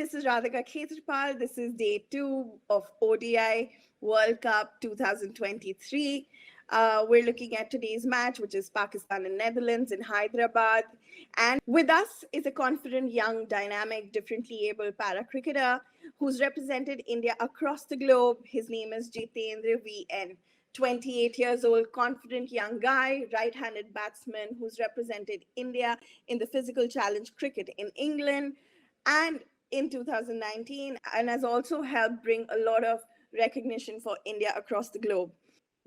this is Raadhika Khetarpal. This is day 2 of ODI World Cup 2023. We're looking at today's match, which is Pakistan and Netherlands in Hyderabad. And with us is a confident, young, dynamic, differently able para cricketer who's represented India across the globe. His name is Jitendra VN. 28 years old, confident young guy, right handed batsman who's represented India in the physical challenge cricket in England and in 2019, and has also helped bring a lot of recognition for India across the globe.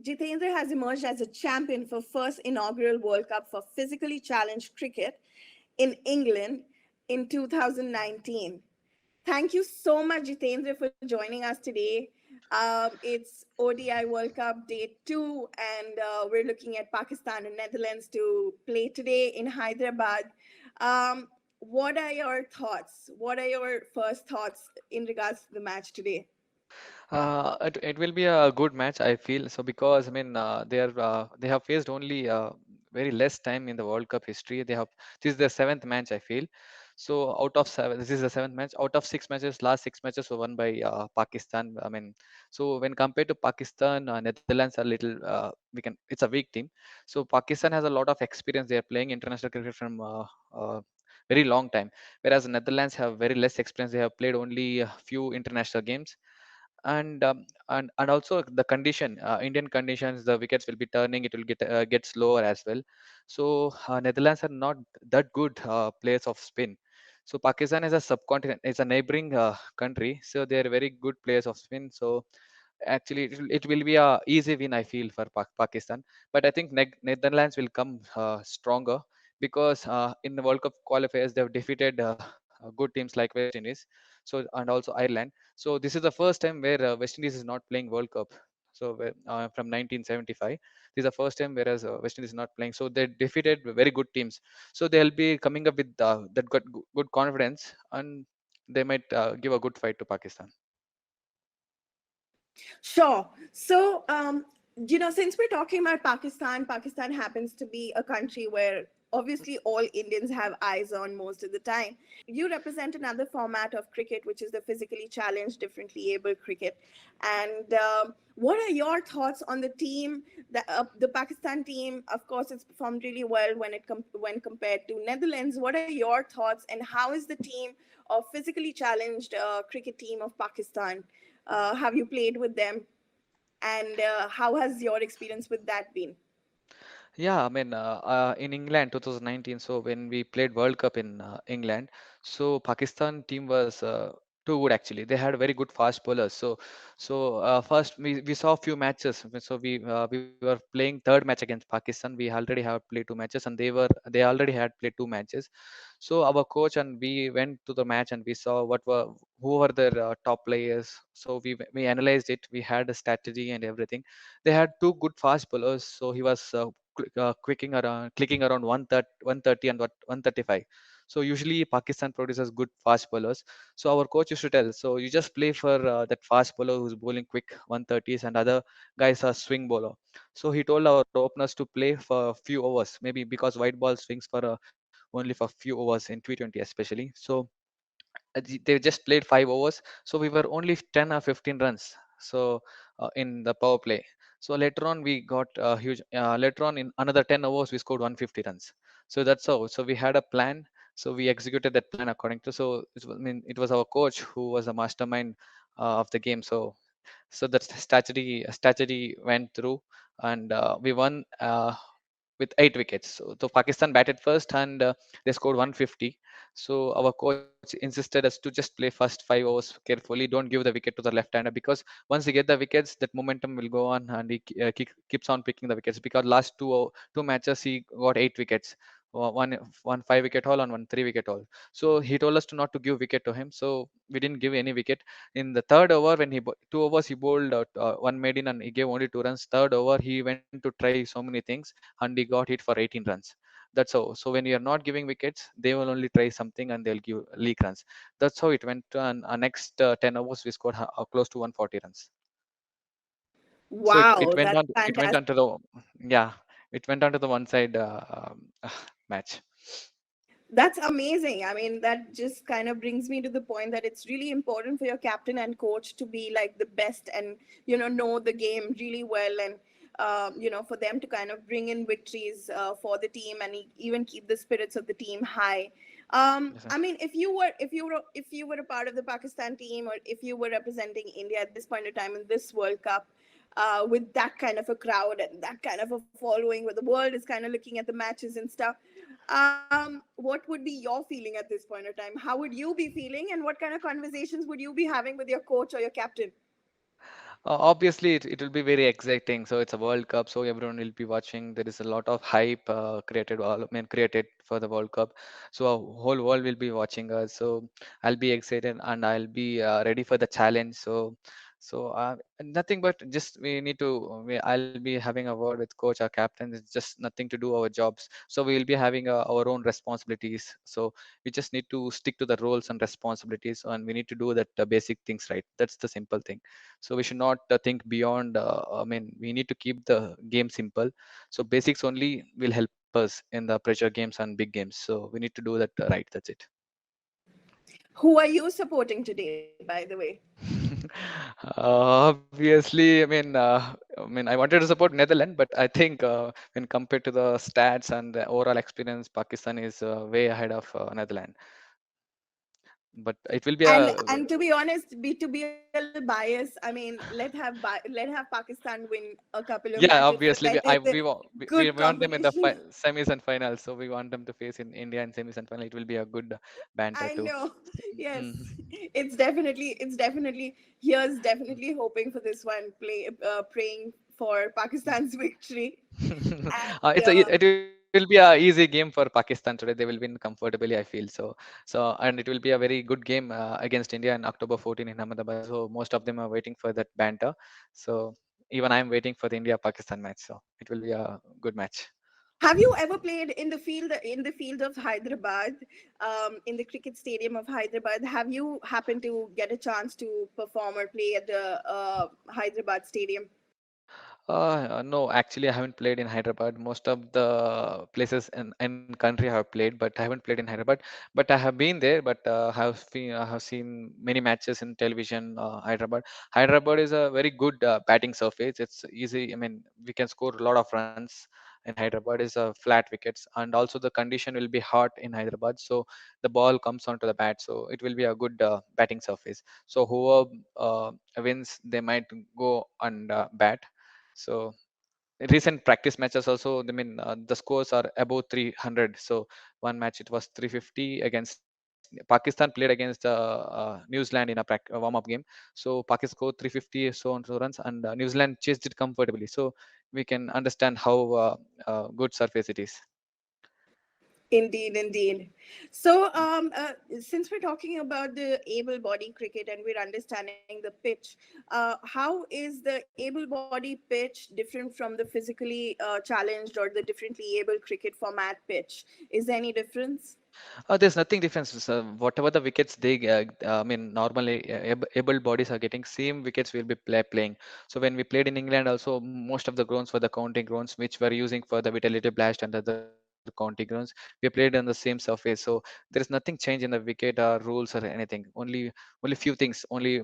Jitendra has emerged as a champion for first inaugural World Cup for physically challenged cricket in England in 2019. Thank you so much, Jitendra, for joining us today. It's ODI World Cup day 2, and we're looking at Pakistan and Netherlands to play today in Hyderabad. Um, what are your thoughts? What are your first thoughts in regards to the match today? It will be a good match, I feel. So because I mean, they have faced only very less time in the World Cup history. This is their seventh match, I feel. So out of seven, this is the seventh match. Out of six matches, last six matches were won by Pakistan. I mean, so when compared to Pakistan, Netherlands are little it's a weak team. So Pakistan has a lot of experience. They are playing international cricket from very long time, whereas Netherlands have very less experience. They have played only a few international games, and also the condition, Indian conditions, the wickets will be turning, it will get slower as well. So Netherlands are not that good players of spin. So Pakistan is a subcontinent, it's a neighboring country, so they are very good players of spin. So actually it will be a easy win, I feel, for Pakistan. But I think Netherlands will come stronger, because in the World Cup qualifiers they have defeated good teams like West Indies, so and also Ireland. So this is the first time where West Indies is not playing World Cup. So from 1975, this is the first time, whereas West Indies is not playing. So they defeated very good teams. So they'll be coming up with that good confidence, and they might give a good fight to Pakistan. Sure. So, since we're talking about Pakistan, Pakistan happens to be a country where obviously all Indians have eyes on most of the time. You represent another format of cricket, which is the physically challenged, differently able cricket. And what are your thoughts on the team? The Pakistan team, of course, it's performed really well when compared to Netherlands. What are your thoughts, and how is the team of physically challenged cricket team of Pakistan? Have you played with them, and how has your experience with that been? Yeah, I mean, in England 2019, so when we played World Cup in England, so Pakistan team was too good actually. They had very good fast bowlers. So first we saw a few matches. So we were playing third match against Pakistan. We already have played two matches, and they already had played two matches. So our coach and we went to the match, and we saw who were their top players. So we analyzed it. We had a strategy and everything. They had two good fast bowlers. So he was clicking around 130 and 135. So usually Pakistan produces good fast bowlers. So our coach used to tell, so you just play for that fast bowler who's bowling quick 130s, and other guys are swing bowler. So he told our openers to play for a few overs, maybe because white ball swings for only for few overs in T20 especially. So they just played 5 overs, so we were only 10 or 15 runs. So in the power play, so later on we got huge, later on in another 10 overs we scored 150 runs. So that's how, so we had a plan. So we executed that plan according to, so I mean, it was our coach who was a mastermind of the game. So that strategy went through, and we won with 8 wickets. So Pakistan batted first, and they scored 150. So our coach insisted us to just play first 5 overs carefully. Don't give the wicket to the left-hander, because once you get the wickets, that momentum will go on, and he keeps on picking the wickets. Because last two matches he got 8 wickets. One 5 wicket haul and one 3 wicket haul. So he told us to not to give wicket to him. So we didn't give any wicket. In the third over, when 2 overs he bowled one maiden and he gave only 2 runs. Third over he went to try so many things, and he got hit for 18 runs. That's how. So when you're not giving wickets, they will only try something and they'll give leak runs. That's how it went. And next 10 overs we scored close to 140 runs. So Wow, that's it went fantastic. on to the, yeah, it went on to the one side match. That's amazing. I mean, that just kind of brings me to the point that it's really important for your captain and coach to be like the best and, know the game really well, and, for them to kind of bring in victories for the team, and even keep the spirits of the team high. I mean, if you were a part of the Pakistan team, or if you were representing India at this point in time in this World Cup, with that kind of a crowd and that kind of a following, where the world is kind of looking at the matches and stuff, what would be your feeling at this point of time? How would you be feeling, and what kind of conversations would you be having with your coach or your captain? Obviously, it will be very exciting. So it's a World Cup, so everyone will be watching. There is a lot of hype created for the World Cup. So a whole world will be watching us. So I'll be excited and I'll be ready for the challenge. So nothing but just we need to. I'll be having a word with coach or captain. It's just nothing to do our jobs. So we will be having our own responsibilities. So we just need to stick to the roles and responsibilities, and we need to do that basic things right. That's the simple thing. So we should not think beyond. We need to keep the game simple. So basics only will help us in the pressure games and big games. So we need to do that right. That's it. Who are you supporting today, by the way? Obviously, I wanted to support Netherlands, but I think when compared to the stats and the overall experience, Pakistan is way ahead of Netherlands. But it will be And to be honest, to be a little biased, I mean, let have Pakistan win a couple of matches, yeah. but I Obviously, think it's a good we want them in the competition. semis and finals. So we want them to face in India in semis and final. It will be a good banter I too. know. Yes, Mm. it's definitely here's definitely hoping for this one. Praying for Pakistan's victory. And It will be a easy game for Pakistan today. They will win comfortably, I feel so. And it will be a very good game against India on October 14 in Ahmedabad. So most of them are waiting for that banter. So even I'm waiting for the India Pakistan match. So it will be a good match. have you ever played in the field of Hyderabad, in the cricket stadium of Hyderabad? Have you happened to get a chance to perform or play at the Hyderabad stadium? No, actually, I haven't played in Hyderabad. Most of the places in country I have played, but I haven't played in Hyderabad. But I have been there, but I have seen many matches in television. Hyderabad. Hyderabad is a very good batting surface. It's easy. We can score a lot of runs in Hyderabad. Is a flat wickets, and also the condition will be hot in Hyderabad. So the ball comes onto the bat, so it will be a good batting surface. So whoever wins, they might go and bat. So recent practice matches also, the scores are above 300. So one match it was 350 against Pakistan played against New Zealand in a warm-up game. So Pakistan scored 350 so on so runs, and New Zealand chased it comfortably. So we can understand how good surface it is. Indeed, indeed. So, since we're talking about the able-body cricket and we're understanding the pitch, how is the able-body pitch different from the physically challenged or the differently able cricket format pitch? Is there any difference? There's nothing difference. So whatever the wickets normally able bodies are getting same wickets will be playing. So when we played in England, also most of the grounds were the counting grounds, which were using for the Vitality Blast and other counting grounds. We played on the same surface. So there is nothing change in the wicket rules or anything. Only few things. Only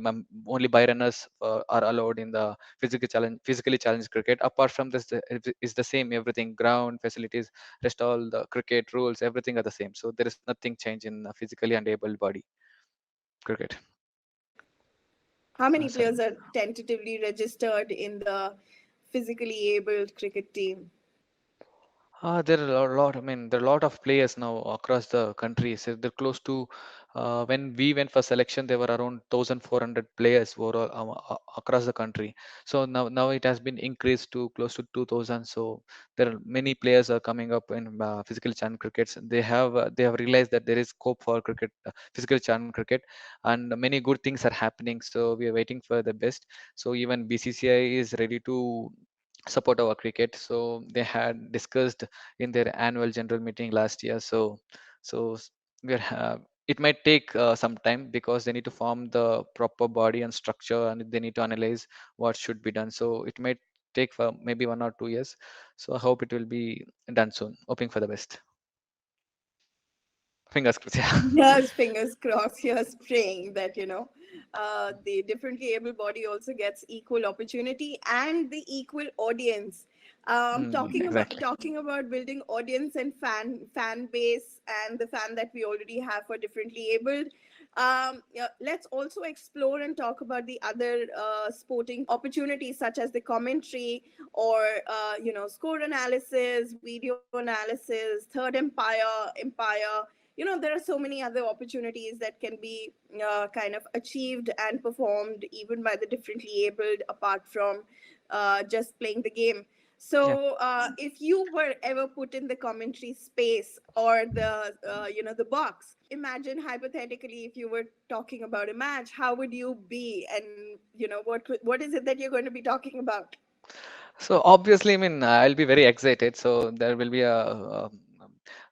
by runners are allowed in the physically challenged cricket. Apart from this, is the same everything. Ground facilities, rest all the cricket rules, everything are the same. So there is nothing change in physically and able body cricket. How many Sorry. players are tentatively registered in the physically abled cricket team? There are a lot. There are a lot of players now across the country. So they're close to. When we went for selection, there were around 1,400 players overall across the country. So now it has been increased to close to 2,000. So there are many players are coming up in physical challenge crickets. They have realized that there is scope for cricket, physical challenge cricket, and many good things are happening. So we are waiting for the best. So even BCCI is ready to support our cricket. So they had discussed in their annual general meeting last year. So we're it might take some time because they need to form the proper body and structure, and they need to analyze what should be done. So it might take for maybe 1 or 2 years. So I hope it will be done soon, hoping for the best. Fingers crossed. Yeah. Here's fingers crossed. Here's praying that the differently able body also gets equal opportunity and the equal audience. Mm, exactly. Talking about building audience and fan base and the fan that we already have for differently abled. Yeah, let's also explore and talk about the other sporting opportunities such as the commentary or score analysis, video analysis, third empire. There are so many other opportunities that can be kind of achieved and performed even by the differently abled apart from just playing the game. Yeah. So if you were ever put in the commentary space or the the box, imagine hypothetically if you were talking about a match, how would you be, and what is it that you're going to be talking about? So obviously, I mean, I'll be very excited. So there will be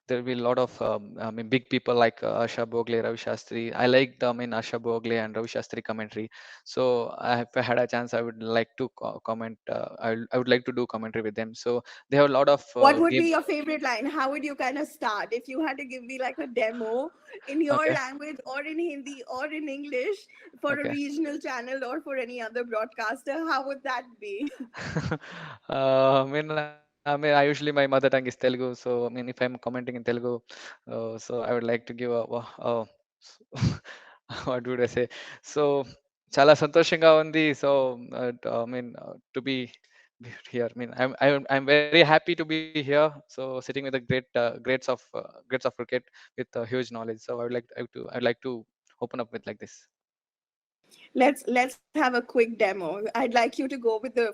there will be a lot of I mean, big people like Asha Bogle, Ravi Shastri. I like the I mean Asha Bogle and Ravi Shastri commentary. So if I had a chance, I would like to comment. I would like to do commentary with them. So they have a lot of What would be game. your favorite line? How would you kind of start if you had to give me like a demo in your Okay. language or in Hindi or in English for a Okay. regional channel or for any other broadcaster? How would that be? I mean, I usually my mother tongue is Telugu, so I mean, if I'm commenting in Telugu, so I would like to give what would I say? So చాలా సంతోషంగా ఉంది. So I mean, to be here. I mean, I'm very happy to be here. So sitting with the greats of cricket with huge knowledge. So I'd like to open up with like this. Let's have a quick demo. I'd like you to go with the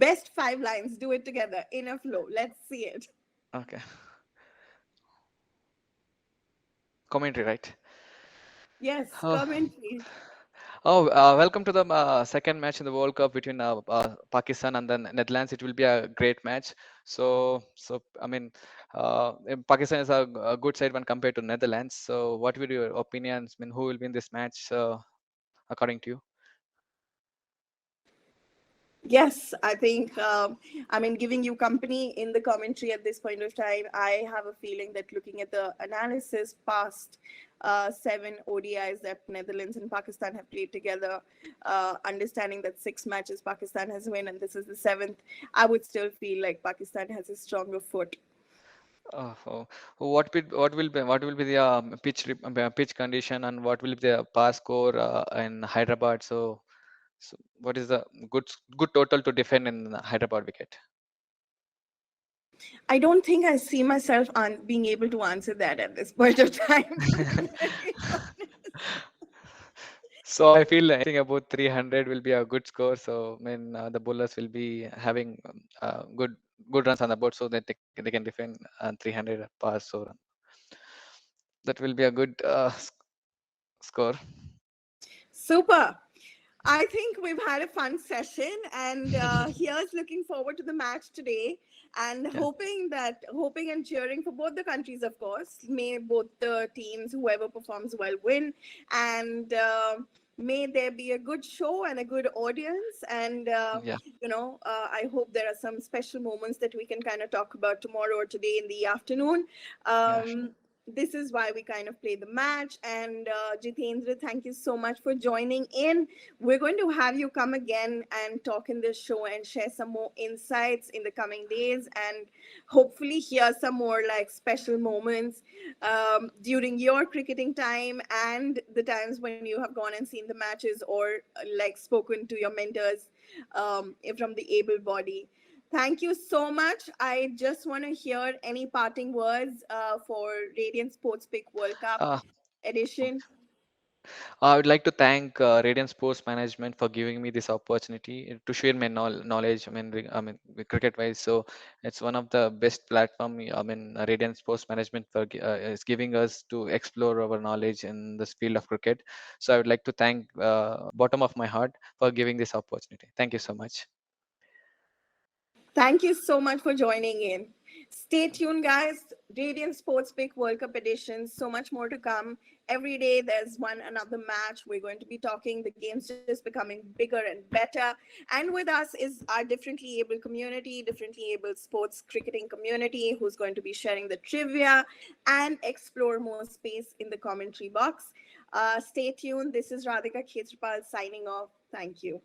best 5 lines. Do it together in a flow. Let's see it. Okay, commentary, right? Yes, Oh, commentary. welcome to the second match in the World Cup between Pakistan and the Netherlands. It will be a great match. So I mean, Pakistan is a good side when compared to Netherlands. So, what will your opinions? I mean, who will win this match, according to you? Yes, I think, giving you company in the commentary at this point of time, I have a feeling that looking at the analysis past 7 ODIs that Netherlands and Pakistan have played together, understanding that 6 matches Pakistan has won and this is the seventh, I would still feel like Pakistan has a stronger foot. Oh, what will be the pitch condition, and what will be the pass score in Hyderabad? So what is the good total to defend in Hyderabad wicket? I don't think I see myself on being able to answer that at this point of time, to be very honest. So I feel anything about 300 will be a good score. So I mean, the bowlers will be having good runs on the board, so that they can defend 300 pass. So that will be a good score. Super. I think we've had a fun session, and here's looking forward to the match today, and Yeah, hoping and cheering for both the countries, of course. May both the teams, whoever performs well, win, and may there be a good show and a good audience. And yeah, I hope there are some special moments that we can kind of talk about tomorrow or today in the afternoon. yeah. This is why we kind of play the match. And Jitendra, thank you so much for joining in. We're going to have you come again and talk in this show and share some more insights in the coming days, and hopefully hear some more like special moments during your cricketing time and the times when you have gone and seen the matches or like spoken to your mentors from the able body. Thank you so much. I just want to hear any parting words for Radiant Sports Pick World Cup Uh, edition. I would like to thank Radiant Sports Management for giving me this opportunity to share my knowledge. I mean, cricket-wise. So it's one of the best platform. I mean, Radiant Sports Management is giving us to explore our knowledge in this field of cricket. So I would like to thank bottom of my heart for giving this opportunity. Thank you so much. Thank you so much for joining in. Stay tuned, guys. Radiant Sports Pick World Cup edition. So much more to come. Every day there's one another match. We're going to be talking. The game's just becoming bigger and better. And with us is our differently able community, differently able sports cricketing community, who's going to be sharing the trivia and explore more space in the commentary box. Stay tuned. This is Radhika Khetarpal signing off. Thank you.